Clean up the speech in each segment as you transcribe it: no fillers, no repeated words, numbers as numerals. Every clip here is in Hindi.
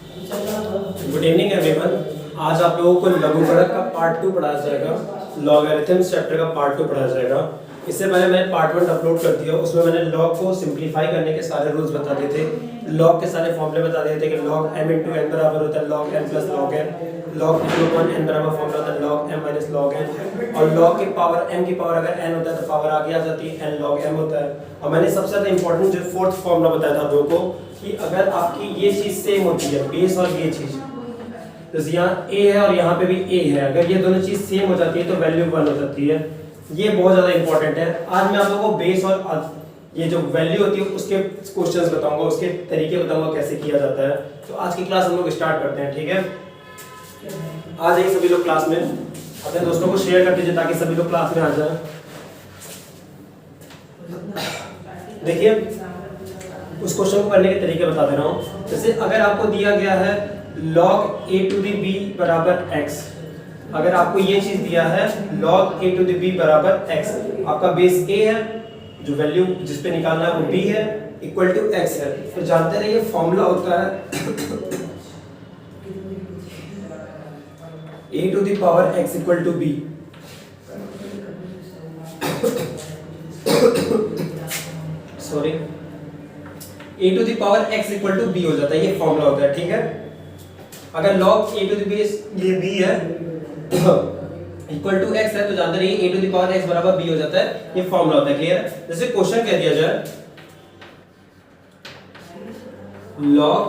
Good evening everyone. आज आप लोगों को लघुगणक का पार्ट 2 पढ़ाया जाएगा। लॉगरिथम्स चैप्टर का पार्ट 2 पढ़ाया जाएगा। इससे पहले मैंने पार्ट 1 अपलोड कर दिया, उसमें मैंने लॉग को सिंप्लीफाई करने के सारे रूल्स बता दिए थे, लॉग के सारे फॉर्मूले बता दिए थे कि लॉग m इंटू n बराबर होता है log m plus log n, log m n बराबर फॉर्मूला होता है log m minus log n, और log की पावर m की पावर अगर n होता है तो पावर आगे आ जाती है n log m होता है। और मैंने सबसे ज़्यादा इंपॉर्टेंट जो फोर्थ फॉर्मूला बताया था आप लोगों को कि अगर आपकी ये चीज़ सेम होती है, बेस और ये चीज़, तो यहाँ a है और यहाँ पे भी a है, अगर ये दोनों चीज़ सेम हो जाती है तो वैल्यू 1 हो जाती है। ये बहुत ज़्यादा इंपॉर्टेंट है। आज मैं आप लोगों को बेस और ये जो वैल्यू होती है उसके क्वेश्चंस बताऊंगा, उसके तरीके बताऊंगा कैसे किया जाता है। तो आज की क्लास हम लोग स्टार्ट करते हैं, ठीक है। आ जाइए सभी लोग क्लास में, अपने दोस्तों को शेयर कर दीजिए ताकि सभी लोग क्लास में आ जाए। देखिए उस क्वेश्चन को करने के तरीके बता दे रहा हूँ। जैसे अगर आपको दिया गया है log a to the b बराबर x, अगर आपको ये चीज दिया है log a to the b बराबर x, आपका बेस a है, जो वैल्यू जिस पे निकालना है वो b है, इक्वल टू x है, तो जानते रहिए फॉर्मूला होता है a to the power x equal to b। Sorry, a to the power x equal to b हो जाता है, ये फॉर्मूला होता है, ठीक है। अगर log a to the b ये b है इक्वल टू x है, तो जानते रहिए a to the power x बराबर b हो जाता है, ये फॉर्मूला होता है, क्लियर। जैसे क्वेश्चन कह दिया जाए log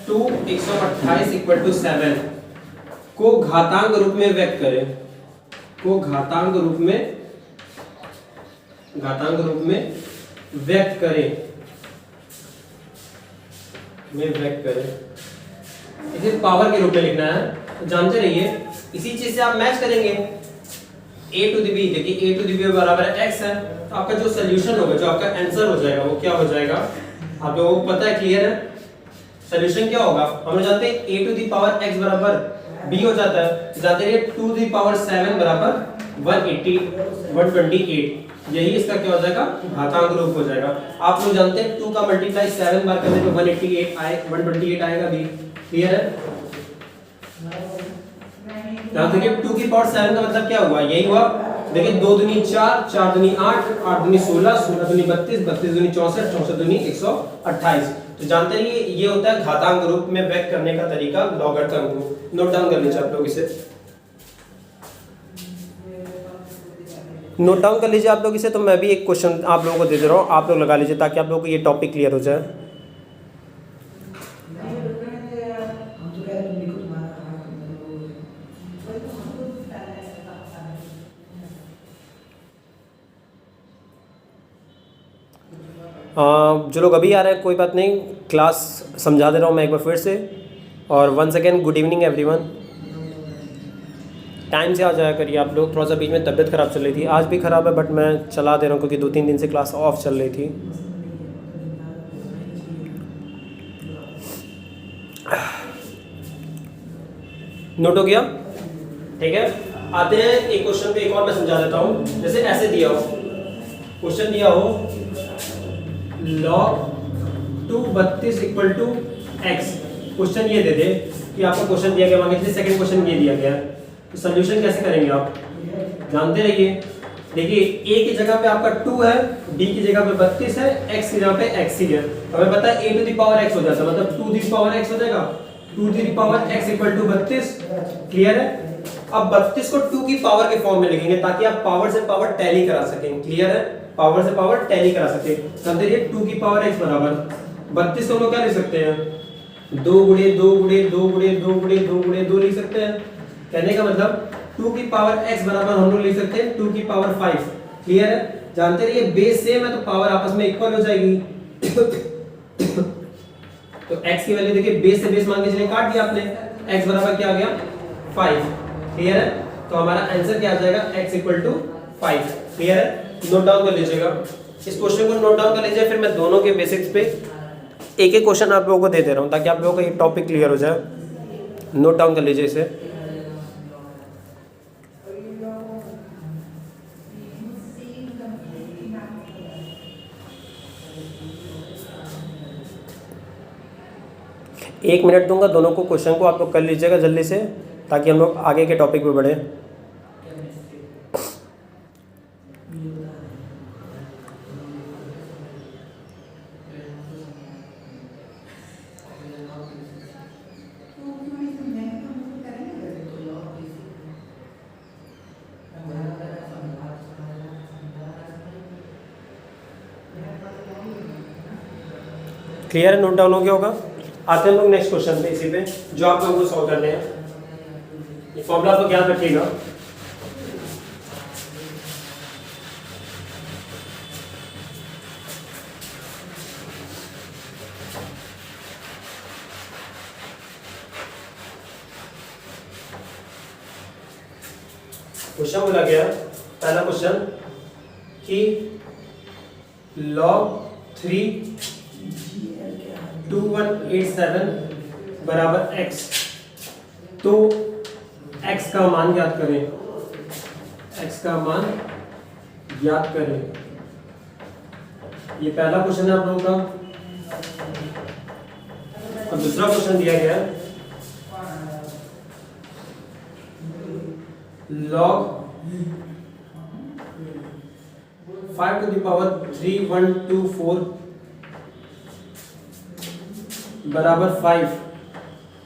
2 128 इक्वल टू 7 को घातांक रूप में व्यक्त करें, को घातांक रूप में व्यक्त करें, इसे पावर के रूप में लिखना है। तो जानते रहिए इसी चीज से आप मैच करेंगे a टू दी b, देखिए a टू दी b बराबर x है, तो आपका जो सोल्यूशन होगा, जो आपका आंसर हो जाएगा वो क्या हो जाएगा, आप लोगों को पता है, क्लियर है। सोल्यूशन क्या होगा, हम लोग जानते हैं a to the power x बराबर b हो जाता है, जानते रहिए 2 टू दी पावर 7 बराबर 128, यही इसका क्या हो जाएगा, घातांक रूप हो जाएगा। आप लोग जानते हैं 2 का मल्टीप्लाई 7 बार करने पे 128 आएगा भी, क्लियर है। ध्यान देखिए 2 की पावर 7 का मतलब क्या हुआ, यही हुआ, देखिए 2 दूनी 4, 4 दूनी 8, 8 दूनी 16, 16 दूनी 32, 32 दूनी 64, 64 दूनी 128। तो जानते हैं ये होता है घातांक रूप में व्यक्त करने का तरीका, लॉगरिथम को। नोट डाउन कर लीजिए आप लोग, इसे नोट डाउन कर लीजिए आप लोग इसे। तो मैं भी एक क्वेश्चन आप लोगों को दे रहा हूँ, आप लोग लगा लीजिए ताकि आप लोगों को ये टॉपिक क्लियर हो जाए। जो लोग अभी आ रहे हैं कोई बात नहीं, क्लास समझा दे रहा हूँ मैं एक बार फिर से। और once again good evening everyone. Time से आ जाया करिए आप लोग, थोड़ा सा बीच में तबीयत ख़राब चल रही थी, आज भी ख़राब है बट मैं चला दे रहा हूँ क्योंकि 2-3 दिन से क्लास ऑफ चल रही थी। नोट हो गया, ठीक है। आते हैं एक क्वेश्चन पे, एक और मैं समझा देता हूँ। जैसे ऐसे दिया हो क्वेश्चन, दिया हो log 232 equal to x, question ये दे दे कि आपको क्वेश्चन दिया गया, मान लीजिए सेकंड क्वेश्चन ये दिया गया, तो सोल्यूशन कैसे करेंगे आप जानते रहिए। देखिए a की जगह पे आपका 2 है, b की जगह पे 32 है, x की जगह पे x ही है, हमें पता है a to the power x हो जाता है, मतलब 2 दी पावर x हो जाएगा, 2 the power x equal to 32, clear है। अब 32 को 2 की पावर के फॉर्म में लिखेंगे ताकि आप पावर से पावर टैली करा सकें, क्लियर है, पावर से पावर टैली करा सकें। समझ लीजिए 2 की पावर x बराबर 32 को हम लोग क्या लिख सकते हैं, 2 गुणे 2 गुणे 2 गुणे 2 गुणे 2 गुणे 2 लिख सकते हैं। कहने का मतलब 2 की पावर x बराबर हम लोग लिख सकते हैं 2 की पावर 5, क्लियर है। जानते रहिए बेस सेम है तो पावर आपस में इक्वल हो जाएगी। तो x की वैल्यू देखिए बेस से बेस मान के चलिए काट दिया आपने, x बराबर क्या आ गया 5, क्लियर है। तो हमारा आंसर क्या आ जाएगा, x इक्वल टू 5, क्लियर है। नोट डाउन कर लीजिएगा, इस क्वेश्चन को नोट डाउन कर लीजिए, फिर मैं दोनों के बेसिक्स पे एक एक क्वेश्चन आप लोगों को दे रहा हूँ ताकि आप लोगों का ये टॉपिक क्लियर हो जाए। नोट डाउन कर लीजिए इसे। 1 मिनट दूंगा, दोनों को क्वेश्चन को आप लोग कर लीजिएगा जल्दी से, ताकि हम लोग आगे के टॉपिक पे बढ़े। क्लियर है? नोट डाउन हो गया होगा। आते हैं हम लोग नेक्स्ट क्वेश्चन पे, इसी पे जो आप लोगों को सॉल्व करने हैं। ये फॉर्मूला तो याद रखिएगा। क्वेश्चन बोला गया, पहला क्वेश्चन कि log 32187 बराबर x, तो x का मान ज्ञात करें, x का मान ज्ञात करें। ये पहला क्वेश्चन है आप लोगों का। और दूसरा क्वेश्चन दिया गया है log 5 to the power 3124 बराबर 5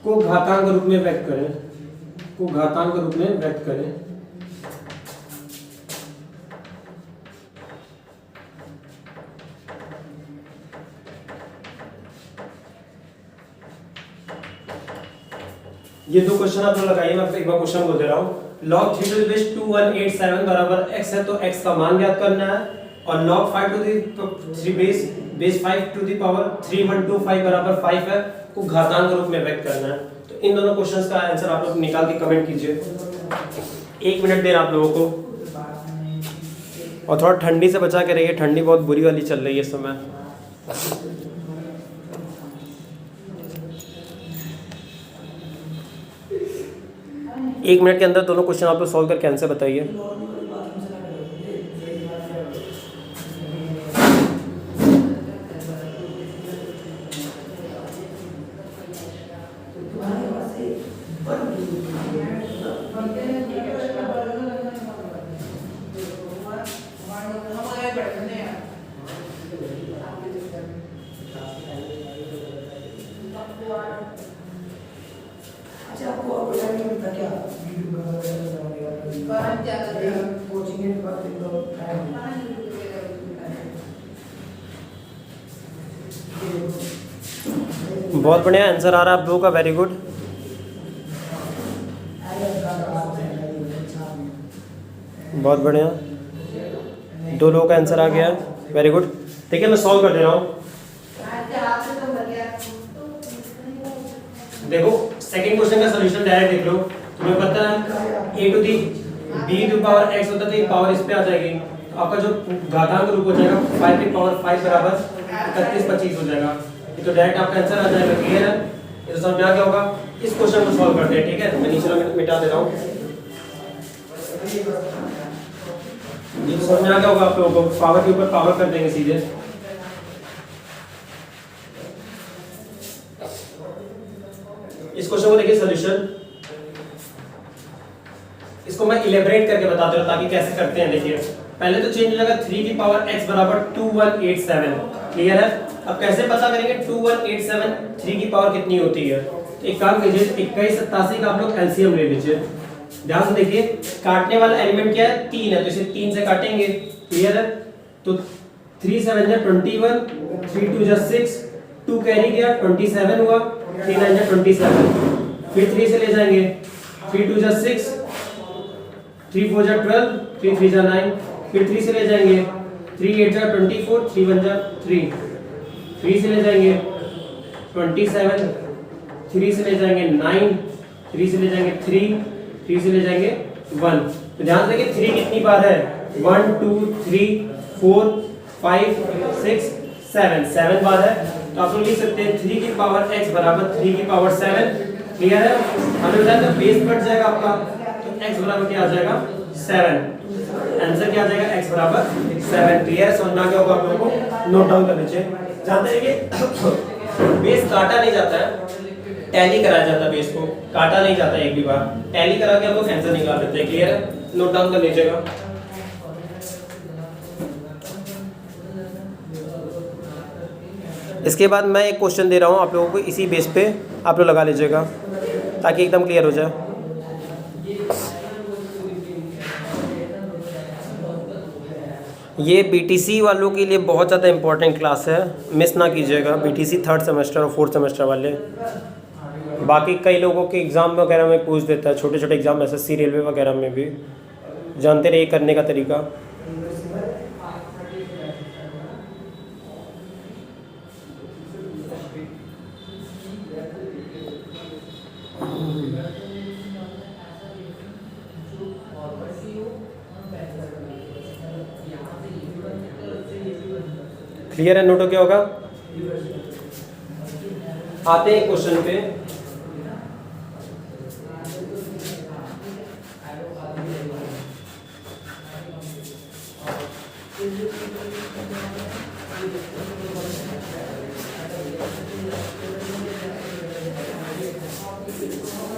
को घातांक रूप में व्यक्त करें, को घातांक रूप में व्यक्त करें। ये दो क्वेश्चन आप लोग लगाइए, मैं एक बार क्वेश्चन बोल दे रहा हूँ। log 3 to the base 2187 बराबर x है, तो x का मान ज्ञात करना है। और log 5 to the 3 base 5 to the power 3125 बराबर 5 है, को घातांक रूप में व्यक्त करना है। तो इन दोनों क्वेश्चंस का आंसर आप लोग निकाल के कमेंट कीजिए। 1 मिनट देना आप लोगों को, और थोड़ा ठंडी से बचा के रहिए, ठंडी बहुत बुरी वाली चल रही है इस समय। एक मिनट के अंदर दोनों क्वेश्चन आप लोग सॉल्व करके आंसर बताइए। बहुत बढ़िया आंसर आ रहा है आप लोगों का, वेरी गुड। बहुत बढ़िया, 2 लोगों का आंसर आ गया, वेरी गुड। ठीक है, मैं सॉल्व कर दे रहा हूँ। देखो सेकंड क्वेश्चन का सॉल्यूशन डायरेक्ट देख लो। तुम्हें पता है a to the b to power x होता है, तो ये पावर इस पे आ जाएगी। तो आपका जो घातांक रूप हो जाएगा 5 की पावर 5 बराबर 3125 हो जाएगा। ये तो डायरेक्ट आपका आंसर आ जाएगा। क्लियर है? ये तो समझ में आ गया होगा। इस क्वेश्चन को सॉल्व करते हैं। ठीक है, मैं नीचे मिटा दे रहा हूँ। ये तो समझ में आ गया होगा आप लोगों को। पावर के ऊपर पावर कर देंगे सीधे। इस क्वेश्चन को देखिए सॉल्यूशन। इसको मैं इलेबरेट करके बताता हूं ताकि कैसे करते हैं। देखिए पहले तो चेंज हो जाएगा 3 की पावर x बराबर 2187। क्लियर है? अब कैसे पता करेंगे 2187 3 की पावर कितनी होती है? तो एक काम कीजिए, 2187 का आप लोग एलसीएम ले लीजिए। ध्यान से देखिए, काटने वाला एलिमेंट क्या है? 3 है, तो इसे 3 से काटेंगे। क्लियर है? तो 3 7 जा 21, 3 2 जा 6, 2 कैरी गया 27 हुआ, 3 9 जा 27, फिर 3 से ले जाएंगे, 3 2 जा 6, 3 4 जा 12, 3 3 जा 9, फिर 3 से ले जाएंगे, 3 8 जा 24, 3 1 जा 3, 3 से ले जाएंगे 27, 3 से ले जाएंगे 9, 3 से ले जाएंगे 3, 3 से ले जाएंगे 1। तो ध्यान से देखिए 3 कितनी बार है? 1 2 3 4 5 6 7 बार है। तो आप लोग लिख सकते हैं 3 की पावर x बराबर 3 की पावर 7। क्लियर है? हमें बताया था बेस बढ़ जाएगा आपका, तो x बराबर क्या आ जाएगा? 7। आंसर क्या आ जाएगा? x बराबर 7। क्लियर है? समझना क्या होगा आप लोगों को? नोट डाउन कर लीजिए। जानते हैं कि बेस काटा नहीं जाता है, टैली कराया जाता है बेस को, काटा नहीं जाता एक भी बार, टैली करा के आप लोग आंसर निकाल लेते हैं। क्लियर है, नोट डाउन कर लीजिएगा। इसके बाद मैं एक क्वेश्चन दे रहा हूँ आप लोगों को, इसी बेस पे आप लोग लगा लीजिएगा ताकि एकदम क्लियर हो जाए। ये बीटीसी वालों के लिए बहुत ज़्यादा इंपॉर्टेंट क्लास है, मिस ना कीजिएगा। बीटीसी 3rd सेमेस्टर और 4th सेमेस्टर वाले, बाकी कई लोगों के एग्ज़ाम वगैरह में पूछ देता है, छोटे छोटे एग्ज़ाम एसएससी रेलवे वगैरह में भी, जानते रहिए करने का तरीका। क्लियर है, नोट हो गया होगा। आते हैं क्वेश्चन पे।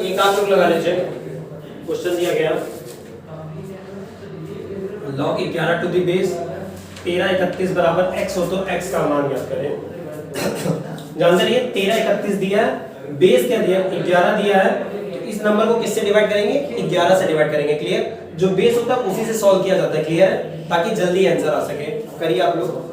एक आप लोग लगा लीजिए, क्वेश्चन दिया गया log 11 टू दी बेस 1331 बराबर x हो तो x का मान ज्ञात करें। जानते रहिए 1331 दिया है, बेस क्या दिया 11 दिया है, तो इस नंबर को किससे डिवाइड करेंगे 11 से डिवाइड करेंगे। क्लियर, जो बेस होता है उसी से सॉल्व किया जाता है। क्लियर है, ताकि जल्दी आंसर आ सके। करिए आप लोग।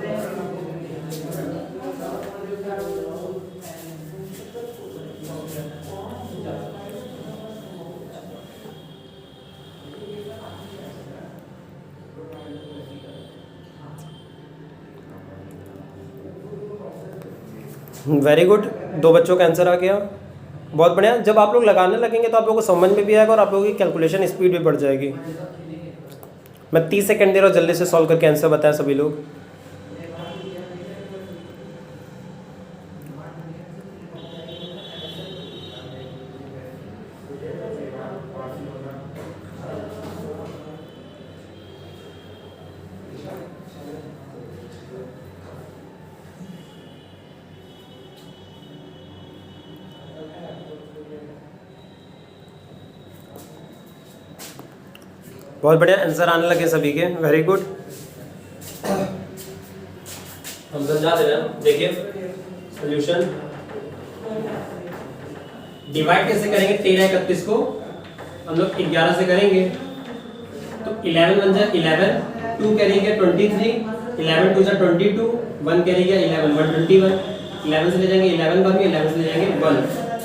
वेरी गुड, 2 बच्चों का आंसर आ गया, बहुत बढ़िया। जब आप लोग लगाने लगेंगे तो आप लोगों को समझ में भी आएगा और आप लोगों की कैलकुलेशन स्पीड भी बढ़ जाएगी। मैं 30 सेकंड दे रहा हूँ, जल्दी से सॉल्व करके आंसर बताएं सभी लोग। बहुत बढ़िया, आंसर आने लगे सभी के, वेरी गुड। हम समझा दे रहे हैं, देखिए सॉल्यूशन। डिवाइड कैसे करेंगे 1331 को, हम लोग 11 से करेंगे तो 11 बन जाए 11, 2 करेंगे 23, 11 2 22, 1 करेंगे 11 121, 11 से ले जाएंगे 11 बाद में, 11 से ले जाएंगे 1।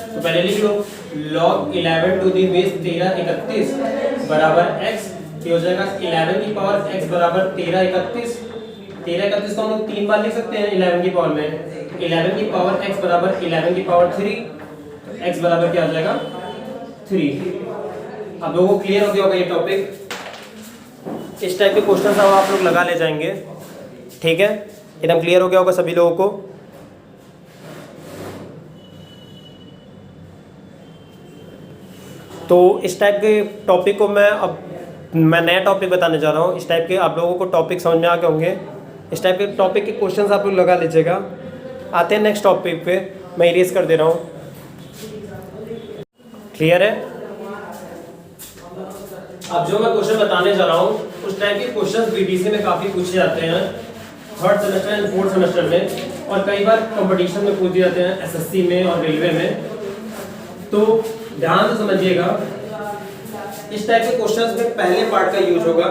तो पहले लिख लो log 11 टू दी बेस 1331 बराबर x, ये हो जाएगा 11 की पावर x बराबर 1331। 1331 को हम लोग 3 बार लिख सकते हैं 11 की पावर में। 11 की पावर x बराबर 11 की पावर 3, तो x बराबर क्या हो जाएगा 3। आप लोगों को क्लियर हो गया होगा ये टॉपिक। इस टाइप के क्वेश्चन अब आप लोग लगा ले जाएंगे, ठीक है, एकदम क्लियर हो गया होगा सभी लोगों को। तो इस टाइप के टॉपिक को मैं नया टॉपिक बताने जा रहा हूँ। इस टाइप के आप लोगों को टॉपिक समझ में आ गए होंगे। इस टाइप के टॉपिक के क्वेश्चंस आप लोग लगा लीजिएगा। आते हैं नेक्स्ट टॉपिक पे, मैं इरेज कर दे रहा हूँ। क्लियर है, अब जो मैं क्वेश्चन बताने जा रहा हूँ उस टाइप के क्वेश्चंस बीटीसी में काफ़ी पूछे जाते हैं 3rd semester and 4th semester में, और कई बार कंपटीशन में पूछे जाते हैं एसएससी में और रेलवे में। तो ध्यान से समझिएगा, इस टाइप के क्वेश्चंस में पहले पार्ट का यूज होगा।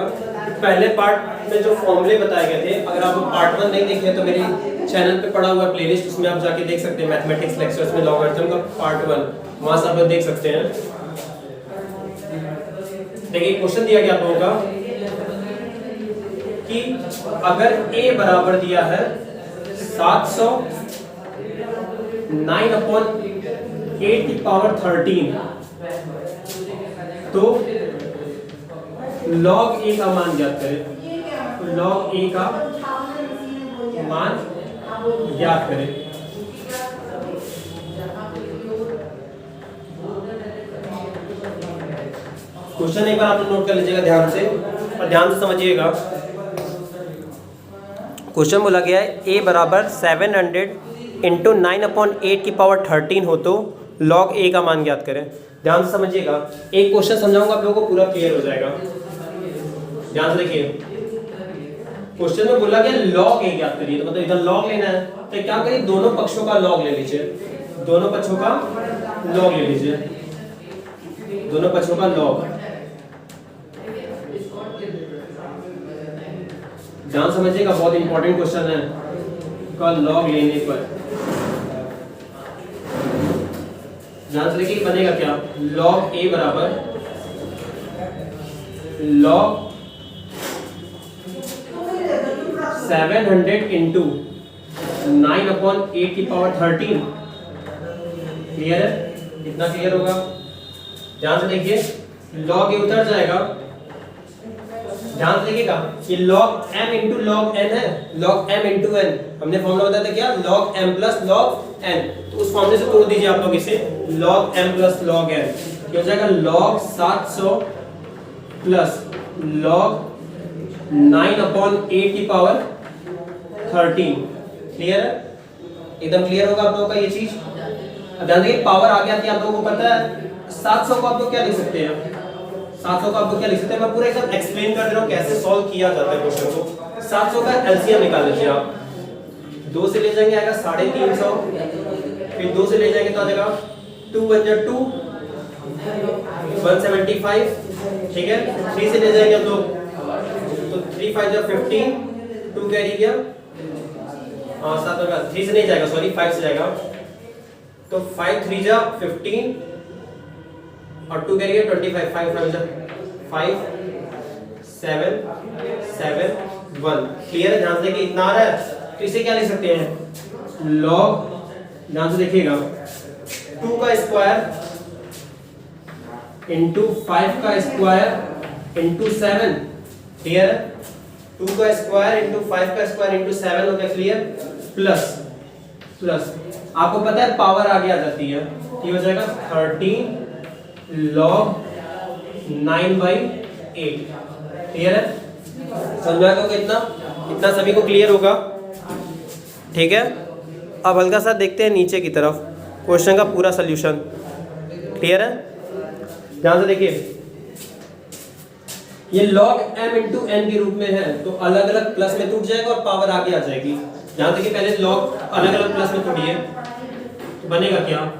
पहले पार्ट में जो फॉर्मूले बताए गए थे, अगर आप पार्ट 1 नहीं देखे तो मेरे चैनल पे पड़ा हुआ प्लेलिस्ट, उसमें आप जाके देख सकते हैं। मैथमेटिक्स लेक्चर्स में लॉगरिथम का पार्ट 1, वहां से आप लोग देख सकते हैं। देखिए क्वेश्चन दिया गया आप लोगों का कि अगर a बराबर दिया है 700 9/8 की पावर 13, तो log a का मान ज्ञात करें। तो log a का मान ज्ञात करें। क्वेश्चन एक बार आप नोट कर लीजिएगा ध्यान से, और ध्यान से समझिएगा। क्वेश्चन बोला गया है a बराबर 700 × 9/8 की पावर 13 हो तो log a का मान ज्ञात करें। ध्यान से समझिएगा, एक क्वेश्चन समझाऊंगा आप लोगों को, पूरा क्लियर हो जाएगा। ध्यान से देखिए, क्वेश्चन में बोला गया log a ज्ञात करिए, तो मतलब इधर log लेना है, तो क्या करिए, दोनों पक्षों का log ले लीजिए, दोनों पक्षों का log ले लीजिए, दोनों पक्षों का log। ध्यान समझिएगा, बहुत इंपॉर्टेंट क्वेश्चन है का log लेने पर। ध्यान से देखिए, बनेगा क्या, log a बराबर log 700 इंटू 9/8 की पावर 13। क्लियर है, कितना क्लियर होगा? ध्यान से देखिए, log a उतर जाएगा, ध्यान से देखिएगा, ये log m into log n है, log m इंटू n, हमने फॉर्मूला बताया था क्या, log m plus log n, तो उस फॉर्मूले से तोड़ दीजिए आप लोग इसे, log m plus log n, ये हो जाएगा log 700 प्लस log 9/8 की पावर 13। क्लियर है, एकदम क्लियर होगा आप लोगों का ये चीज। ध्यान देखिए, पावर आगे आती है, आप लोगों को पता है 700 को आप लोग क्या लिख सकते हैं, 700 का आप लोग क्या लिख सकते हैं, मैं पूरा एकदम एक्सप्लेन कर दे रहा हूँ कैसे सॉल्व किया जाता है क्वेश्चन को। 700 का एलसीएम निकाल लीजिए आप, 2 से ले जाएंगे आएगा 350, फिर 2 से ले जाएंगे तो आ जाएगा 2 1 जा 2 175, ठीक है। 3 से ले जाएंगे तो 3 5 जा 15, 2 कैरी गया, हाँ 7 का 3 से नहीं जाएगा, सॉरी 5 से जाएगा, तो 5 3 जा 15 और 2 कैरी गया 25, 5 5 जा 5 7 7 1। क्लियर है, ध्यान से कि इतना आ रहा है, तो इसे क्या लिख सकते हैं, log, ध्यान से देखिएगा, 2 का स्क्वायर इंटू 5 का स्क्वायर इंटू 7। क्लियर है, 2 का स्क्वायर इंटू 5 का स्क्वायर इंटू 7 हो गया। क्लियर, प्लस प्लस आपको पता है पावर आगे आ जाती है, ये हो जाएगा 13 log 9/8। क्लियर है, समझ में आएगा कितना, इतना सभी को क्लियर होगा, ठीक है। अब हल्का सा देखते हैं नीचे की तरफ, क्वेश्चन का पूरा सॉल्यूशन। क्लियर है, ध्यान से देखिए, ये log m इंटू n के रूप में है, तो अलग अलग प्लस में टूट जाएगा और पावर आगे आ जाएगी। ध्यान देखिए, पहले log अलग अलग प्लस में तोड़िए, तो बनेगा क्या,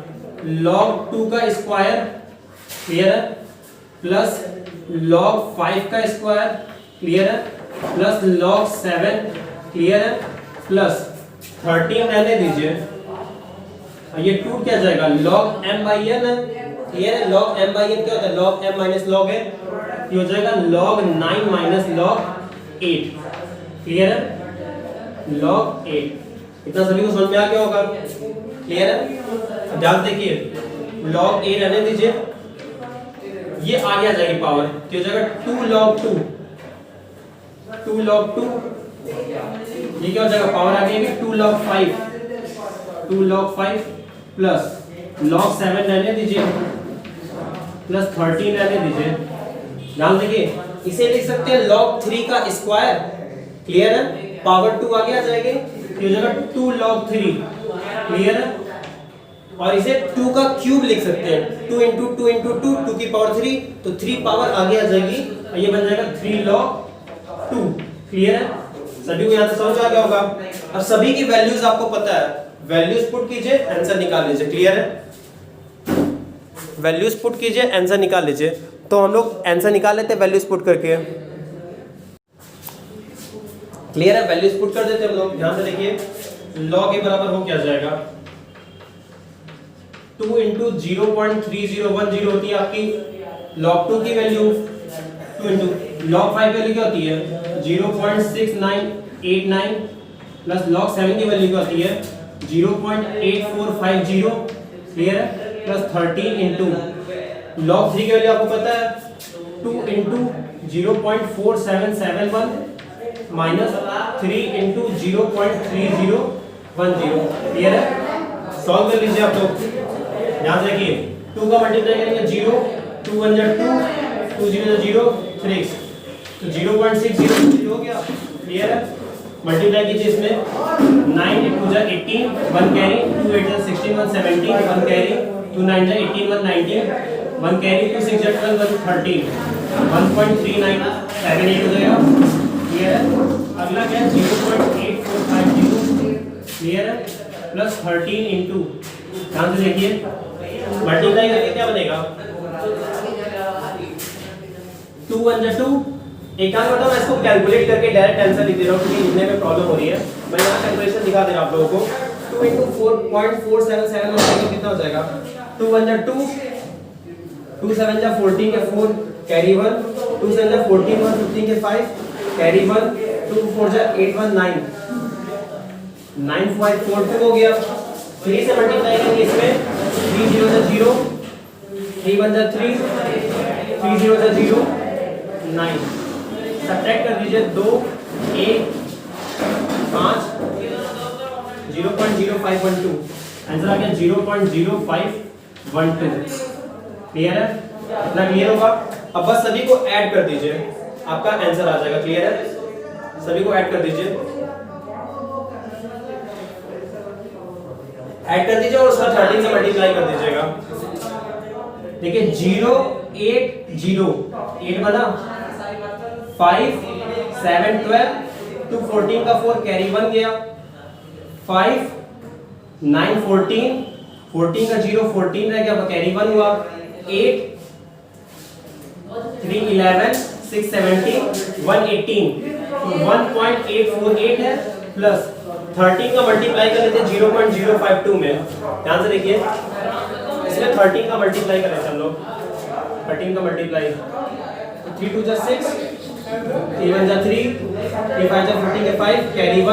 log 2 का स्क्वायर, क्लियर है, प्लस log 5 का स्क्वायर, क्लियर है, प्लस log 7, क्लियर है, प्लस 13 रहने दीजिए, ये टूट क्या जाएगा, log m/n है। क्लियर है, log m/n क्या होता है, log m minus log n, ये हो जाएगा log 9 माइनस log 8। क्लियर है, log 8। इतना सभी को समझ में आ गया होगा। क्लियर है, ध्यान देखिए, log a रहने दीजिए, ये आगे आ जाएगी पावर, तो हो जाएगा 2 log 2, 2 log 2, ये क्या हो जाएगा, पावर आ गई 2 log 5, 2 log 5 प्लस log 7 रहने दीजिए, प्लस 13 रहने दीजिए। ध्यान देखिए, इसे लिख सकते हैं log 3 का स्क्वायर। क्लियर है, पावर 2 आगे आ जाएगी, ये हो जाएगा 2 log 3। क्लियर है, और इसे 2 का क्यूब लिख सकते हैं, 2 इंटू 2 इंटू 2, 2 की पावर 3, तो 3 पावर आगे आ जाएगी, और ये बन जाएगा 3 log 2। क्लियर है, सभी को यहाँ से समझ आ गया होगा। अब सभी की वैल्यूज आपको पता है, वैल्यूज पुट कीजिए, आंसर निकाल लीजिए। क्लियर है, वैल्यूज पुट कीजिए, आंसर निकाल लीजिए। तो हम लोग आंसर निकाल लेते हैं वैल्यूज पुट करके। क्लियर है, वैल्यूज पुट कर देते हैं हम लोग। ध्यान से देखिए, log a बराबर हो क्या जाएगा, 2 इंटू 0.3010 होती है आपकी log 2 की वैल्यू, 2 इंटू log 5 वैल्यू क्या होती है 0.6989, प्लस log 7 की वैल्यू क्या होती है 0.8450। क्लियर है, प्लस 13 इंटू log 3 की वैल्यू आपको पता है 2 इंटू 0.4771 माइनस 3 इंटू 0.3010। क्लियर है, सॉल्व कर लीजिए आप लोग। ध्यान से देखिए, 2 का मल्टीप्लाई करेंगे 0, 2 1 जा 2, 2 0 जा 0, 3, तो 0.60 हो गया। क्लियर है, मल्टीप्लाई कीजिए इसमें 9 इंटू जा 18, 1 कैरी, 2 8 जा 16, 1 17, 1 कैरी, 2 9 जा 18 1 19 1 कैरी 2 6 जा 12 1 13 1.3978 हो जाएगा। क्लियर है। अगला क्या है 0.8450 क्लियर है प्लस 13 इंटू ध्यान से देखिए मल्टीप्लाई करके क्या बनेगा 2 1 जा 2। एक काम करता हूँ मैं इसको कैलकुलेट करके डायरेक्ट आंसर लिख दे रहा हूँ क्योंकि लिखने में प्रॉब्लम हो रही है। मैं यहाँ कैलकुलेशन दिखा दे रहा हूँ आप लोगों को 2 इंटू 4.477 हो जाएगा कितना हो जाएगा 2 1 जा 2 2 7 जा 14 के 4 कैरी 1 2 7 जा 14 1 15 के 5 कैरी 1 2 4 जा 8 1 9 9.42 हो गया। 3 से मल्टीप्लाई करेंगे इसमें 3 0 जा 0 3 1 जा 3 3 0 जा 0 9 सब्ट्रैक्ट कर दीजिए 2 1 5 0.0512 आंसर आ गया 0.0512। क्लियर है इतना क्लियर होगा। अब बस सभी को ऐड कर दीजिए आपका आंसर आ जाएगा। क्लियर है सभी को ऐड कर दीजिए और उसका 13 से मल्टीप्लाई कर दीजिएगा। देखिए 0 8 0 8 बना 5 7 12 2 14 का 4 कैरी 1 गया 5 9 14 14 का 0 14 रह गया कैरी 1 हुआ 8 3 11 6 17 118 तो 1.848 है प्लस 13 का मल्टीप्लाई कर लेते 0.052 में। ध्यान से देखिए इसमें 13 का मल्टीप्लाई कर लेते हम लोग 13 का मल्टीप्लाई 3 2 जा 6 3 1 जा 3 3 5 जा 15 के 5 कैरी 1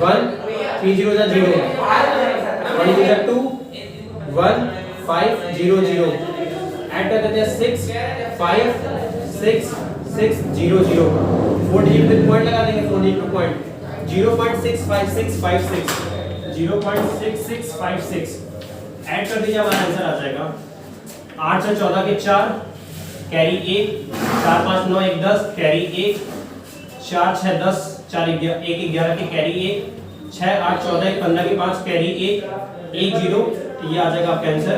1 3 0 जा 0 1 2 जा 2 1 5 0 0 ऐड कर देते हैं 6 5 6 6 0 0 4 डिजिट पे पॉइंट लगा देंगे 4 डिजिट पे पॉइंट 0.65656 0.6656 ऐड कर दीजिए हमारा आंसर आ जाएगा 8 से 14 के 4 कैरी 1 4 5 9 1 10 कैरी 1 4 6 10 4 1 11 के कैरी 1 6 8 14 15 के 5 कैरी 1 1 0 ये आ जाएगा आपका आंसर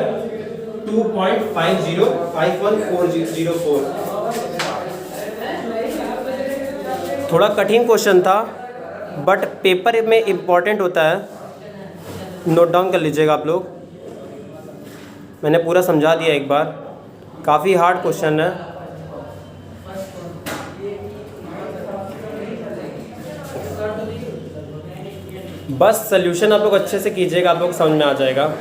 2.50514004। थोड़ा कठिन क्वेश्चन था बट पेपर में इम्पॉर्टेंट होता है, नोट डाउन कर लीजिएगा आप लोग। मैंने पूरा समझा दिया एक बार, काफ़ी हार्ड क्वेश्चन है। बस सॉल्यूशन आप लोग अच्छे से कीजिएगा, आप लोग समझ में आ जाएगा।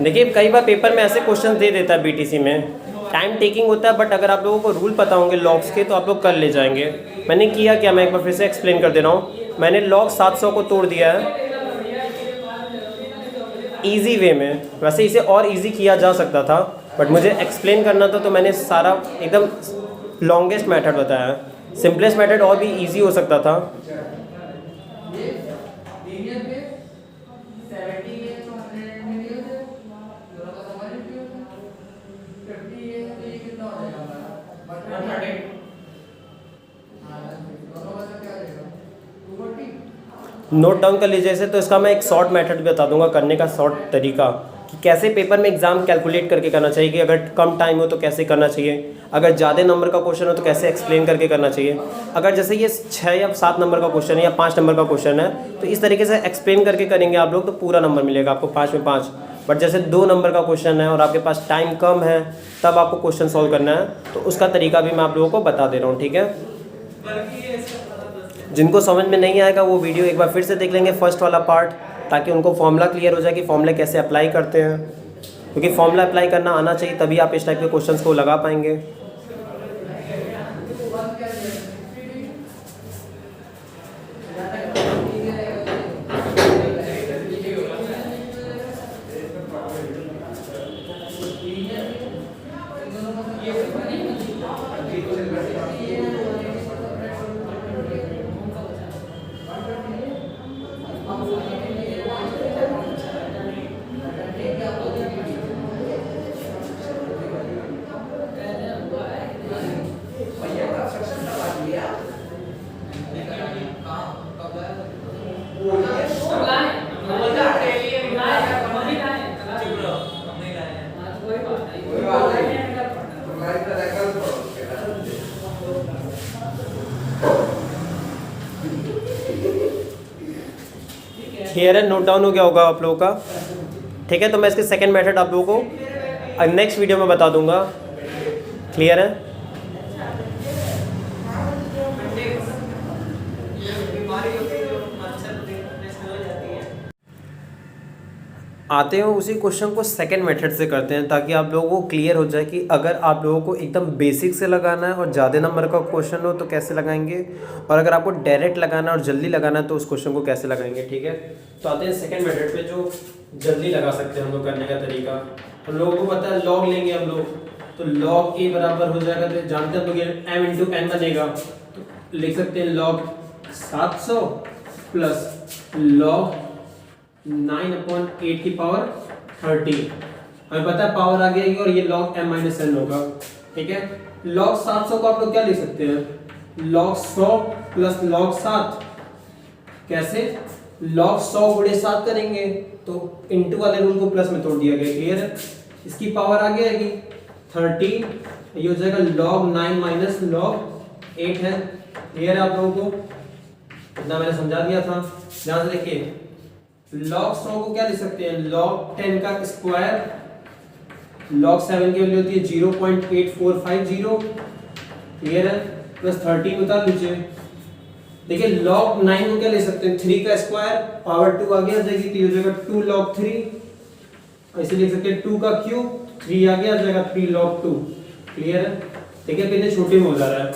देखिए कई बार पेपर में ऐसे क्वेश्चन दे देता है बीटीसी में, टाइम टेकिंग होता है, बट अगर आप लोगों को रूल पता होंगे लॉग्स के तो आप लोग कर ले जाएंगे। मैंने किया क्या, मैं एक बार फिर से एक्सप्लेन कर दे रहा हूँ। मैंने लॉग 700 को तोड़ दिया है इजी वे में। वैसे इसे और इजी किया जा सकता था बट मुझे एक्सप्लेन करना था तो मैंने सारा एकदम लॉन्गेस्ट मेथड बताया। सिंपलेस्ट मेथड और भी इजी हो सकता था। नोट डाउन कर लीजिए इसे। तो इसका मैं एक शॉर्ट मेथड बता दूंगा करने का, शॉर्ट तरीका कि कैसे पेपर में एग्जाम कैलकुलेट करके करना चाहिए, कि अगर कम टाइम हो तो कैसे करना चाहिए, अगर ज़्यादा नंबर का क्वेश्चन हो तो कैसे एक्सप्लेन करके करना चाहिए, अगर जैसे ये 6 या 7 नंबर का क्वेश्चन है या 5 नंबर का क्वेश्चन है तो इस तरीके से एक्सप्लेन करके करेंगे आप लोग तो पूरा नंबर मिलेगा आपको 5 में 5। बट जैसे 2 नंबर का क्वेश्चन है और आपके पास टाइम कम है तब आपको क्वेश्चन सॉल्व करना है, तो उसका तरीका भी मैं आप लोगों को बता दे रहा हूँ, ठीक है। जिनको समझ में नहीं आएगा वो वीडियो एक बार फिर से देख लेंगे, फर्स्ट वाला पार्ट, ताकि उनको फॉर्मूला क्लियर हो जाए कि फॉर्मूला कैसे अप्लाई करते हैं, क्योंकि फॉर्मूला अप्लाई करना आना चाहिए तभी आप इस टाइप के क्वेश्चंस को लगा पाएंगे। क्लियर है, नोट डाउन हो गया होगा आप लोगों का। ठीक है, तो मैं इसके सेकंड मेथड आप लोगों को नेक्स्ट वीडियो में बता दूंगा। क्लियर है। आते हैं उसी क्वेश्चन को सेकंड मेथड से करते हैं, ताकि आप लोगों को क्लियर हो जाए कि अगर आप लोगों को एकदम बेसिक से लगाना है और ज़्यादा नंबर का क्वेश्चन हो तो कैसे लगाएंगे, और अगर आपको डायरेक्ट लगाना है और जल्दी लगाना है तो उस क्वेश्चन को कैसे लगाएंगे। ठीक है, तो आते हैं सेकेंड मेथड पे जो जल्दी लगा सकते हैं हम लोग करने का तरीका। हम लोगों को पता है लॉग लेंगे हम लोग, तो लॉग ए बराबर हो जाएगा, तो जानते हैं हम लोग एम इंटू एन बनेगा, तो लिख सकते हैं लॉग 700 प्लस लॉग 9/8 की पावर 30। हमें पता है पावर आ गई और ये log m माइनस एन होगा। ठीक है, log 700 को आप लोग क्या लिख सकते हैं, log 100 प्लस log 7। कैसे, log 100 गुणे 7 करेंगे तो इंटू वाले रूल को प्लस में तोड़ दिया गया। क्लियर है, इसकी पावर आ गई 30, ये हो जाएगा log 9 माइनस log 8 है। क्लियर है आप लोगों को, इतना मैंने समझा दिया था। ध्यान से देखिए, log 100 को क्या लिख सकते हैं, log 10 का स्क्वायर, log 7 की वैल्यू होती है 0.8450। क्लियर है, प्लस 13 उतार लीजिए। देखिए log 9 को क्या ले सकते हैं, 3 का स्क्वायर पावर 2 आगे आ जाएगी, तो ये हो जाएगा 2 log 3। ऐसे लिख सकते हैं 2 का क्यूब, 3 आगे आ जाएगा 3 log 2। क्लियर है, देखिए कितने छोटे में हो जा रहा है।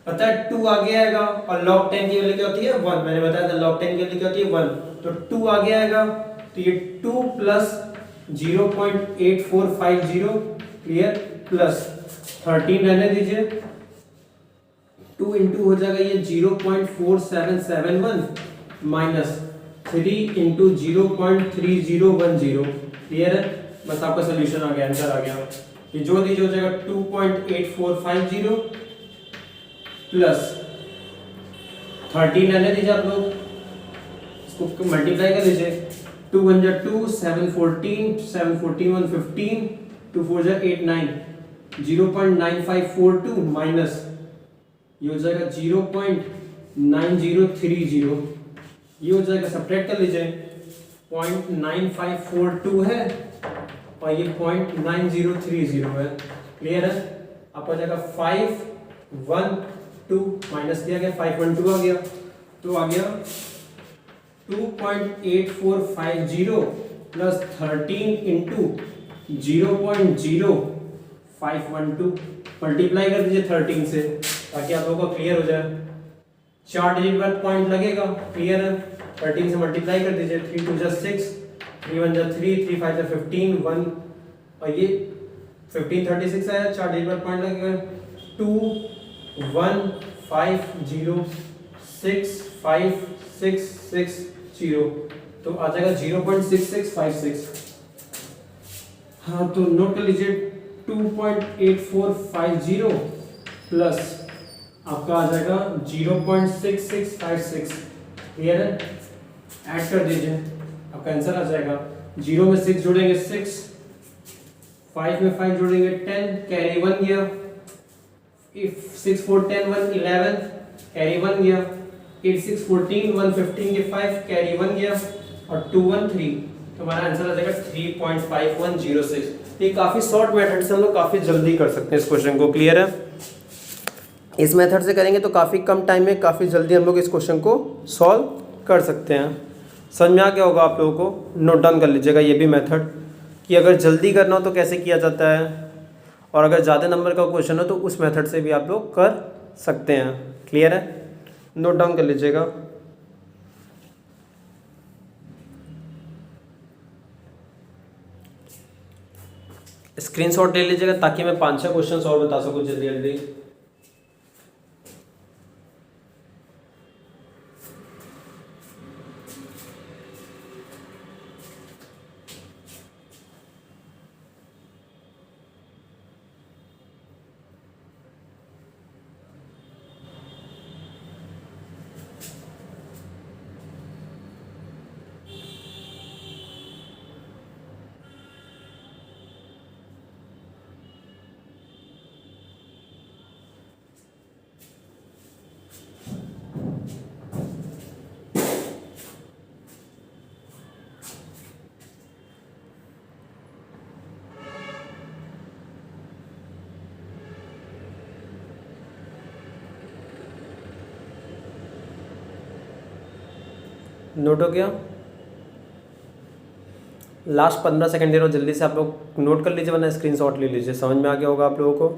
पता है 2 आगे आएगा और log 10 की वैल्यू क्या होती है 1। मैंने बताया था log 10 की वैल्यू क्या होती है 1, तो 2 आगे आएगा, तो ये 2 प्लस 0.8450। क्लियर, प्लस 13 रहने दीजिए, 2 इंटू हो जाएगा ये 0.4771 माइनस 3 इंटू 0.3010। क्लियर है, बस आपका सोल्यूशन आ गया, आंसर आ गया। ये जो दीजिए हो जाएगा 2.8450 प्लस 13 रहने दीजिए आप लोग, इसको मल्टीप्लाई कर लीजिए। 2 1 जा 2, 7 14, 7 14 1 15, 2 4 जा 8 9, 0.9542 माइनस ये हो जाएगा 0.9030। ये हो जाएगा, सब्ट्रैक्ट कर लीजिए, 0.9542 है और ये 0.9030 है। क्लियर है, आपको आ जाएगा 512 माइनस किया गया 512 आ गया, तो आ गया 2.8450 प्लस 13 इंटू 0.0512 मल्टीप्लाई कर दीजिए 13 से, ताकि आप लोगों को क्लियर हो जाए। 4 डिजिट बाद पॉइंट लगेगा। क्लियर है, 13 से मल्टीप्लाई कर दीजिए, 3 2 जा 6, 3 1 जा 3, 3 5 जा 15, 1 और ये 15 36 आया। 4 डिजिट बाद पॉइंट लगेगा 2 1 5 0 6 5 6 6 0, तो आ जाएगा 0.6656। हाँ, तो नोट कर लीजिए 2.8450 प्लस आपका आ जाएगा 0.6656। क्लियर है, ऐड कर दीजिए, आपका आंसर आ जाएगा। 0 में 6 जोड़ेंगे 6, 5 में 5 जोड़ेंगे 10, कैरी 1 गया, 6 4 10 1 11, कैरी 1 गया, 8 6 14 1 15 के 5, कैरी 1 गया और 2 1 3, तो हमारा आंसर आ जाएगा 3.5106। ये काफ़ी शॉर्ट मेथड से हम लोग काफ़ी जल्दी कर सकते हैं इस क्वेश्चन को। क्लियर है, इस मेथड से करेंगे तो काफ़ी कम टाइम में काफ़ी जल्दी हम लोग इस क्वेश्चन को सॉल्व कर सकते हैं। समझ में आ गया होगा आप लोगों को, नोट डाउन कर लीजिएगा ये भी मेथड, कि अगर जल्दी करना हो तो कैसे किया जाता है, और अगर ज़्यादा नंबर का क्वेश्चन हो तो उस मेथड से भी आप लोग कर सकते हैं। क्लियर है, नोट डाउन कर लीजिएगा। स्क्रीनशॉट ले लीजिएगा ताकि मैं 5-6 क्वेश्चन और बता सकूँ जल्दी जल्दी। नोट हो गया? लास्ट 15 सेकंड दे रहा हूँ, जल्दी से आप लोग नोट कर लीजिए वरना स्क्रीनशॉट ले लीजिए। समझ में आ गया होगा आप लोगों को?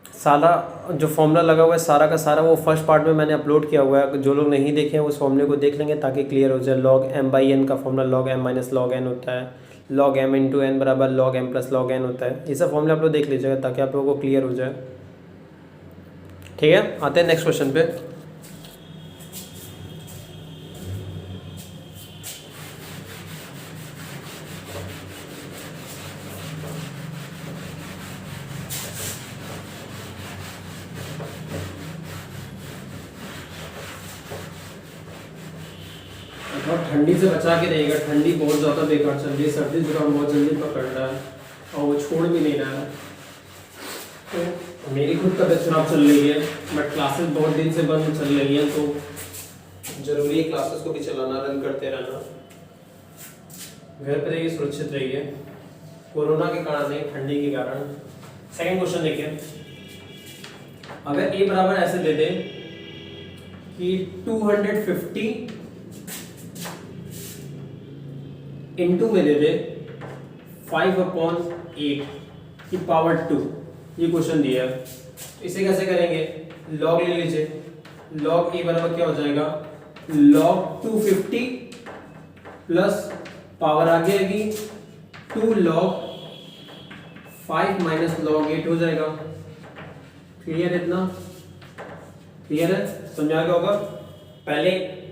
सारा जो फॉर्मूला लगा हुआ है सारा का सारा वो फर्स्ट पार्ट में मैंने अपलोड किया हुआ है। जो लोग नहीं देखे हैं उस फॉर्मूले को देख लेंगे ताकि क्लियर हो जाए। लॉग एम बाई एन का formula log m minus log n होता है, लॉग एम इंटू एन बराबर log m plus log n होता है। ये सब फॉर्मूला आप लोग देख लीजिएगा ताकि आप लोगों को क्लियर हो जाए। ठीक है, आते हैं नेक्स्ट क्वेश्चन पे। और ठंडी से बचा के रहेगा, ठंडी बहुत ज़्यादा बेकार चल रही है, सर्दी जुकाम बहुत जल्दी पकड़ रहा है और वो छोड़ भी नहीं रहा है। तो मेरी खुद तबीयत खराब चल रही है, बट क्लासेस बहुत दिन से बंद चल रही हैं, तो ज़रूरी है क्लासेस को भी चलाना, रन करते रहना। घर पर रहिए, सुरक्षित रहिए, कोरोना के कारण नहीं, ठंडी के कारण। सेकेंड क्वेश्चन देखिए, अगर ए बराबर ऐसे दे दे कि 250 इंटू में दे दे 5/8 की पावर 2, ये क्वेश्चन दिया है। इसे कैसे करेंगे? लॉग ले लीजिए, लॉग ए बराबर क्या हो जाएगा? लॉग 250 प्लस पावर आगे आएगी 2 लॉग 5 माइनस लॉग 8 हो जाएगा। क्लियर है? इतना क्लियर है? समझा गया होगा? पहले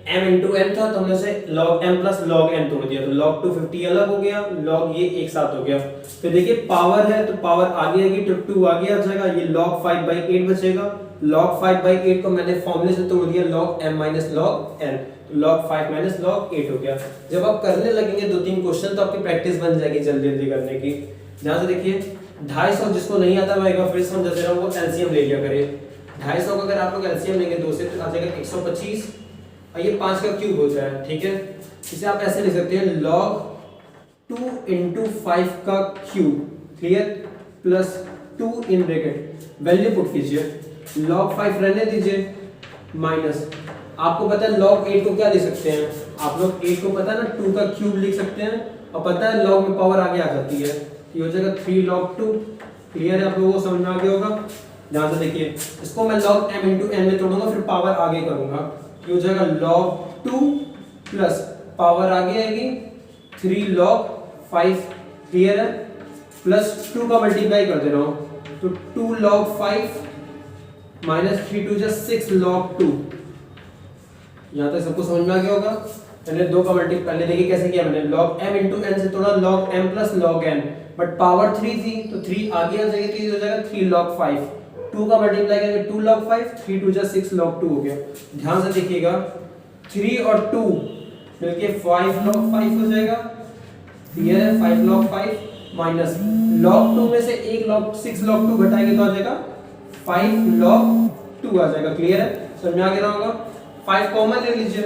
m इंटू n था तो हमने उसे log m plus log n तोड़ दिया, तो log 250 अलग हो गया, log ये एक साथ हो गया। तो देखिए पावर है तो पावर आगे आएगी तो 2 आगे आ जाएगा, ये log 5/8 बचेगा। log 5/8 को मैंने फॉर्मूले से तोड़ दिया log m minus log n, तो log 5 माइनस log 8 हो गया। जब आप करने लगेंगे 2-3 क्वेश्चन तो आपकी प्रैक्टिस बन जाएगी जल्दी जल्दी करने की। ध्यान से देखिए 250, जिसको नहीं आता मैं एक बार फिर समझा दे रहा हूँ, वो एलसीएम ले लिया करिए। 250 का अगर आप लोग एलसीएम लेंगे 2 से तो आ जाएगा 125 और ये 5 का क्यूब हो जाए। ठीक है, इसे आप ऐसे लिख सकते हैं log 2 इंटू 5 का cube, clear, plus 2 in bracket, value put कीजिए, log 5 रहने दीजिए, माइनस आपको पता है log 8 को क्या लिख सकते हैं आप लोग? 8 को पता है ना, 2 का क्यूब लिख सकते हैं, और पता है log में पावर आगे आ जाती है, ये हो जाएगा 3 log 2। क्लियर है? आप लोगों को समझ में आ गया होगा? ध्यान से देखिए, इसको मैं log m इंटू n में तोड़ूंगा, फिर पावर आगे करूंगा, ये हो जाएगा log 2 प्लस पावर आगे आएगी 3 log 5। क्लियर है? प्लस 2 का मल्टीप्लाई कर दे रहा हूँ, तो 2 log 5 माइनस 3 2 6 log 2। यहाँ तक सबको समझ में आ गया होगा? मैंने 2 का मल्टीप्लाई पहले देखिए कैसे किया मैंने, log m इंटू n से तोड़ा log m plus log n, but power 3 थी तो 3 आगे आ जाएगी, तो ये हो जाएगा 3 log 5। 2 का मल्टीप्लाई करेंगे 2 log 5, 3 2 6 log 2 हो गया। ध्यान से देखिएगा 3 और 2 मिलके 5 log 5 हो जाएगा। क्लियर है? 5 log 5 माइनस log 2 में से 1 log 6 log 2 घटाएंगे तो आ जाएगा 5 log 2 आ जाएगा। क्लियर है? समझ में आ गया होगा? 5 कॉमन ले लीजिए,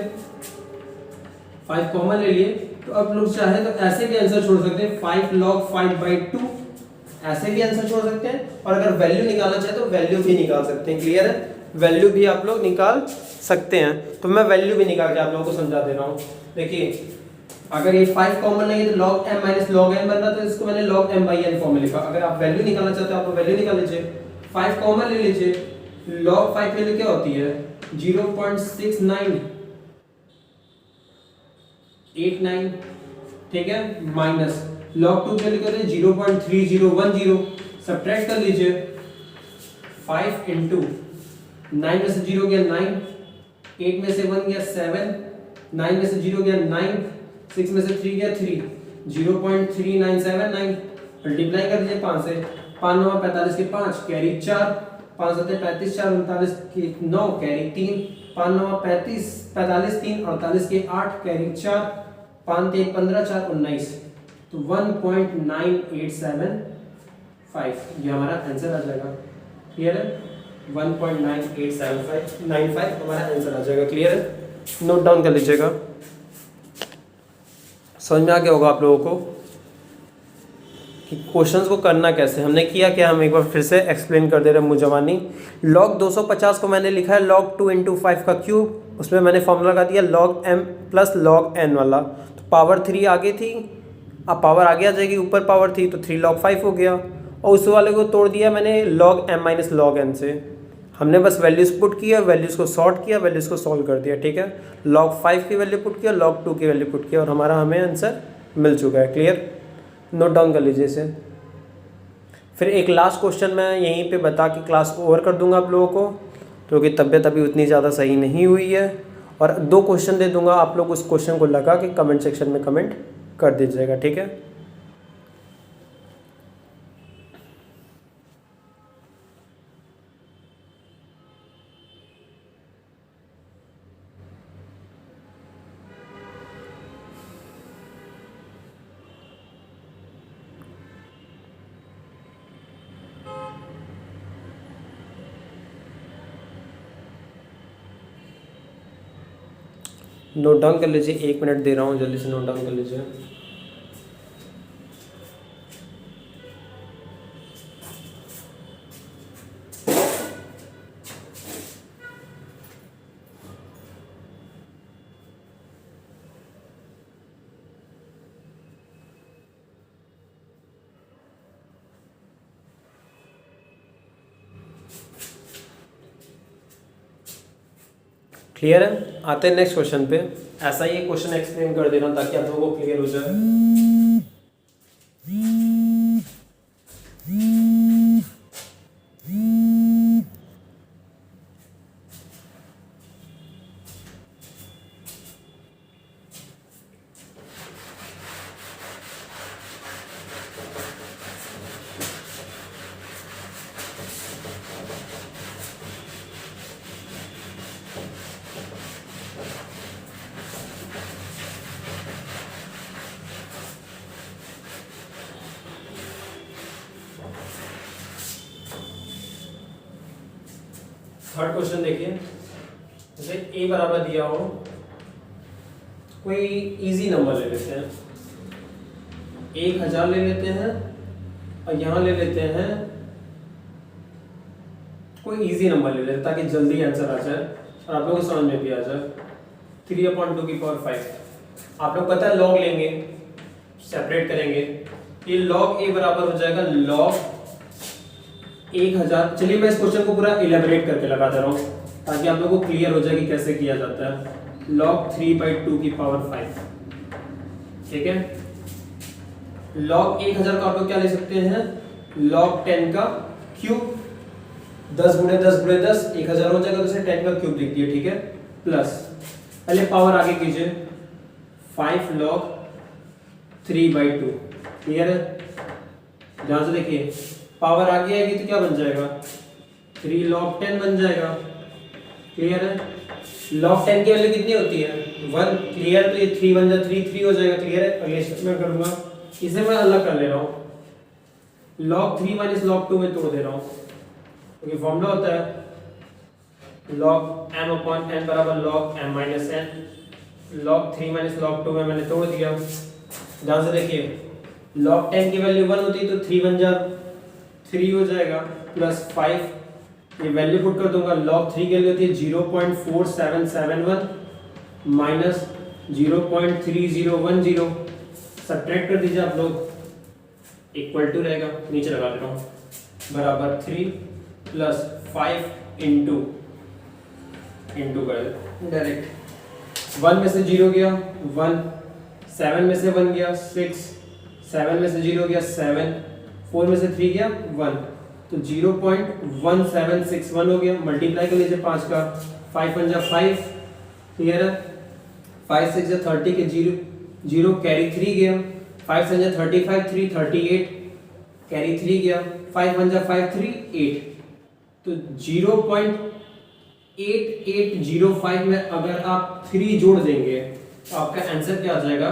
5 कॉमन ले लिए तो अब लोग चाहे तो ऐसे भी आंसर छोड़ सकते हैं, 5 log 5/2 ऐसे भी आंसर छोड़ सकते हैं, और अगर वैल्यू निकालना चाहे तो वैल्यू भी निकाल सकते हैं। क्लियर है? वैल्यू भी आप लोग निकाल सकते हैं, तो मैं वैल्यू भी निकाल के आप लोगों को समझा दे रहा हूँ। देखिए अगर ये 5 कॉमन नहीं है तो log m minus log n बन रहा था, इसको मैंने log m by n form में लिखा। अगर आप वैल्यू निकालना चाहते हो आप वैल्यू निकाल लीजिए, 5 कॉमन ले लीजिए, log 5 वैल्यू क्या होती है? 0.6989, ठीक है, माइनस log 2 वैल्यू क्या होती है? 0.3010। सब्ट्रैक्ट कर लीजिए, 5 इंटू 9 में से 0 गया 9, 8 में से 1 गया 7, 9 में से 0 गया 9, 6 में से 3 गया 3, 0.3979। मल्टीप्लाई कर दीजिए 5 से, 5 9 45 के 5 कैरी 4, 5 7 35 4 39 के 9 कैरी 3, 5 9 35 45 3 48 के 8 कैरी 4, 5 3 15 4 19, तो 1.9875 ये हमारा आंसर आ जाएगा। क्लियर है? 1.9875 हमारा आंसर आ जाएगा। क्लियर है? नोट डाउन कर लीजिएगा। समझ में आ गया होगा आप लोगों को कि क्वेश्चंस को करना कैसे। हमने किया क्या, हम एक बार फिर से एक्सप्लेन कर दे रहे हैं मुजवानी। log 250 को मैंने लिखा है log 2 इंटू 5 का क्यूब, उसमें मैंने फॉर्मूला लगा दिया log m plus log n वाला। तो पावर 3 आगे थी, अब पावर आगे आ जाएगी, ऊपर पावर थी तो 3 log 5 हो गया। और उस वाले को तोड़ दिया मैंने log m minus log n से। हमने बस वैल्यूज़ पुट किया, वैल्यूज़ को सॉर्ट किया, वैल्यूज़ को सॉल्व कर दिया, ठीक है। log 5 की वैल्यू पुट किया, log 2 की वैल्यू पुट किया और हमारा हमें आंसर मिल चुका है। क्लियर, नोट डाउन कर लीजिए इसे। फिर एक लास्ट क्वेश्चन मैं यहीं पे बता के क्लास को ओवर कर दूंगा आप लोगों को, क्योंकि तबीयत अभी उतनी ज़्यादा सही नहीं हुई है। और 2 क्वेश्चन दे दूंगा, आप लोग उस क्वेश्चन को लगा के कमेंट सेक्शन में कमेंट कर दीजिएगा, ठीक है। नोट डाउन कर लीजिए, 1 मिनट दे रहा हूँ, जल्दी से नोट डाउन कर लीजिए। क्लियर है, आते हैं नेक्स्ट क्वेश्चन पे। ऐसा ही एक क्वेश्चन एक्सप्लेन कर दे रहा हूँ ताकि आप लोगों को क्लियर हो जाए। थर्ड क्वेश्चन देखिए, जैसे a बराबर दिया हो, कोई इजी नंबर ले लेते हैं, 1000 ले लेते हैं और यहाँ ले लेते हैं कोई इजी नंबर ले लेते हैं ताकि जल्दी आंसर आ जाए और आप लोगों को समझ में भी आ जाए। 3/2 की पावर 5 आप लोग पता है लॉग लेंगे, सेपरेट करेंगे, ये लॉग a बराबर हो जाएगा लॉग 1000। चलिए मैं इस क्वेश्चन को पूरा इलेबोरेट करके लगा दे रहा हूँ ताकि आप लोगों को क्लियर हो जाए कि कैसे किया जाता है। log 3/2 की पावर 5, ठीक है। log 1000 को आप लोग क्या ले सकते हैं, log 10 का क्यूब, 10 गुणे 10 गुणे 10 1000 हो जाएगा, तो उसे 10 का क्यूब लिख दिए, ठीक है। प्लस पहले पावर आगे कीजिए, 5 log 3/2, क्लियर है। ध्यान से देखिए, पावर आगे आएगी तो क्या बन जाएगा, 3 log 10 बन जाएगा, क्लियर है। log 10 की वैल्यू कितनी होती है, 1, क्लियर। तो ये 3 बन जाए 3 हो जाएगा, क्लियर है। अगले स्टेप में करूंगा, इसे मैं अलग कर ले रहा हूँ, log 3 माइनस log 2 में तोड़ दे रहा हूँ, क्योंकि फॉर्मूला होता है log m अपॉन n बराबर log m minus n। log 3 minus log 2 में मैंने तोड़ दिया। ध्यान से देखिए, log 10 की वैल्यू 1 होती तो 3 बन जाए, 3 हो जाएगा, प्लस 5, ये वैल्यू पुट कर दूंगा। log 3 की वैल्यू होती है 0.4771 माइनस 0.3010, सब्ट्रैक्ट कर दीजिए आप लोग, इक्वल टू रहेगा, नीचे लगा दे रहा हूँ, बराबर 3 प्लस 5 इंटू कर डायरेक्ट, 1 में से 0 गया 1, 7 में से 1 गया 6, 7 में से 0 गया 7, 4 में से 3 गया 1, तो 0.1761 हो गया। मल्टीप्लाई कर लीजिए 5 का, 5 पंजा 5, क्लियर है। 5 6 30 के 0 कैरी 3 गया, 5 पंजा 35 3 38 कैरी 3 गया, 5 पंजा 5 3 8, तो 0.8805 में अगर आप 3 जोड़ देंगे तो आपका आंसर क्या आ जाएगा,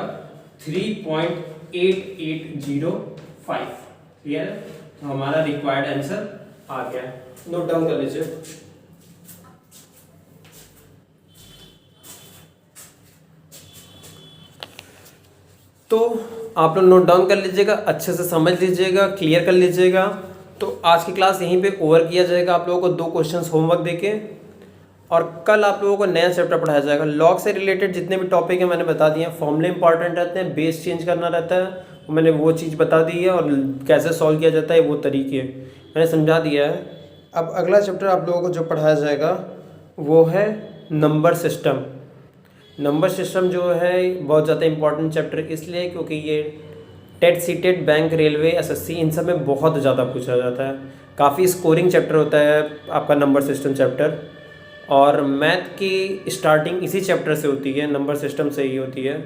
3.8805, क्लियर है। तो हमारा रिक्वायर्ड आंसर आ गया, नोट डाउन कर लीजिए। तो आप लोग नोट डाउन कर लीजिएगा, अच्छे से समझ लीजिएगा, क्लियर कर लीजिएगा। तो आज की क्लास यहीं पे ओवर किया जाएगा आप लोगों को 2 क्वेश्चंस होमवर्क देके। और कल आप लोगों को नया चैप्टर पढ़ाया जाएगा। लॉग से रिलेटेड जितने भी टॉपिक हैं मैंने बता दिए हैं। फॉर्मूले इंपॉर्टेंट रहते हैं, बेस चेंज करना रहता है, मैंने वो चीज़ बता दी है, और कैसे सॉल्व किया जाता है वो तरीके मैंने समझा दिया है। अब अगला चैप्टर आप लोगों को जो पढ़ाया जाएगा वो है नंबर सिस्टम। नंबर सिस्टम जो है बहुत ज़्यादा इंपॉर्टेंट चैप्टर इसलिए क्योंकि ये TET, CTET, bank, railway, SSC इन सब में बहुत ज़्यादा पूछा जाता है। काफ़ी स्कोरिंग चैप्टर होता है आपका नंबर सिस्टम चैप्टर, और मैथ की स्टार्टिंग इसी चैप्टर से होती है, नंबर सिस्टम से ही होती है।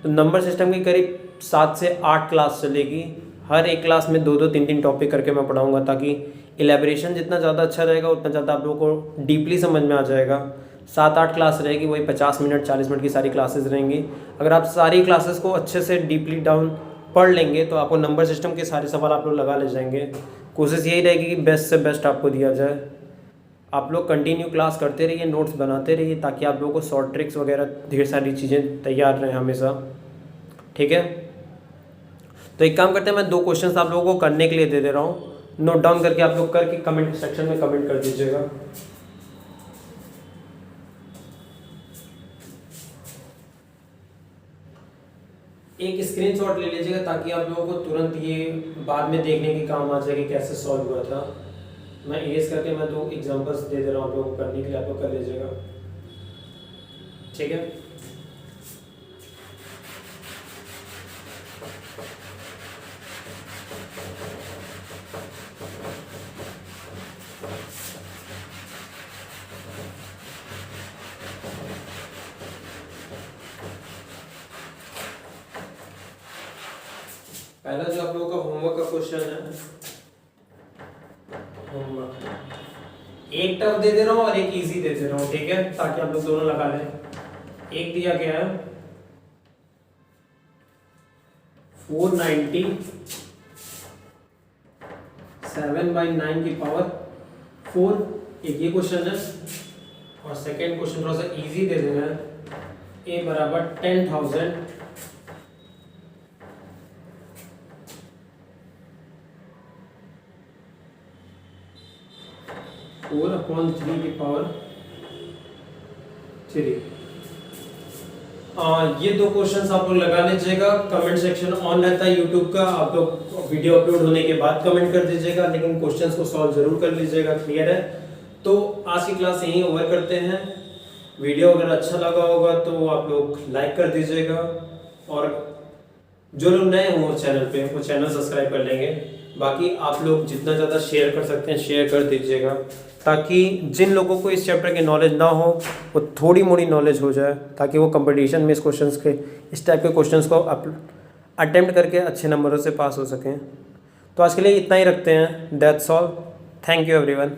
तो नंबर सिस्टम की करीब 7 से 8 क्लास चलेगी। हर एक क्लास में 2-2, 3-3 टॉपिक करके मैं पढ़ाऊँगा, ताकि एलेबरेशन जितना ज़्यादा अच्छा रहेगा उतना ज़्यादा आप लोगों को डीपली समझ में आ जाएगा। 7-8 क्लास रहेगी, वही 50 मिनट 40 मिनट की सारी क्लासेस रहेंगी। अगर आप सारी क्लासेस को अच्छे से डीपली डाउन पढ़ लेंगे तो आपको नंबर सिस्टम के सारे सवाल आप लोग लगा ले जाएंगे। कोशिश यही रहेगी कि बेस्ट से बेस्ट आपको दिया जाए। आप लोग कंटिन्यू क्लास करते रहिए, नोट्स बनाते रहिए, ताकि आप लोगों को शॉर्ट ट्रिक्स वगैरह ढेर सारी चीज़ें तैयार रहें हमेशा। ठीक है, तो एक काम करते हैं, मैं 2 क्वेश्चंस आप लोगों को करने के लिए दे दे रहा हूँ। नोट डाउन करके आप लोग करके कमेंट सेक्शन में कमेंट कर दीजिएगा। एक स्क्रीनशॉट ले लीजिएगा ताकि आप लोगों को तुरंत ये बाद में देखने के काम आ जाए कि कैसे सॉल्व हुआ था। मैं इरेज करके मैं 2 एग्जांपल्स दे दे रहा हूँ आप लोगों को करने के लिए, आप लोग कर लीजिएगा। ठीक है, पहला जो आप लोगों का होमवर्क का क्वेश्चन है, होमवर्क एक टफ दे दे रहा हूँ और एक इजी दे दे रहा हूँ, ठीक है, ताकि आप लोग दोनों लगा लें। एक दिया गया है 490 7/9 की पावर 4, एक ये क्वेश्चन है। और सेकेंड क्वेश्चन थोड़ा सा इजी दे देना है, a बराबर 10,000 4/3 की पावर 3। ये 2 क्वेश्चंस आप लोग लगा लीजिएगा। कमेंट सेक्शन ऑन रहता है यूट्यूब का, आप लोग वीडियो अपलोड होने के बाद कमेंट कर दीजिएगा, लेकिन क्वेश्चंस को सॉल्व जरूर कर लीजिएगा। क्लियर है? तो आज की क्लास यहीं ओवर करते हैं। वीडियो अगर अच्छा लगा होगा तो आप लोग लाइक कर दीजिएगा, और जो लोग नए हों चैनल पे वो चैनल सब्सक्राइब कर लेंगे। बाकी आप लोग जितना ज़्यादा शेयर कर सकते हैं शेयर कर दीजिएगा, ताकि जिन लोगों को इस चैप्टर की नॉलेज ना हो वो थोड़ी मोड़ी नॉलेज हो जाए, ताकि वो कंपटीशन में इस टाइप के क्वेश्चंस को अटेम्प्ट करके अच्छे नंबरों से पास हो सकें। तो आज के लिए इतना ही रखते हैं। That's all. Thank you everyone.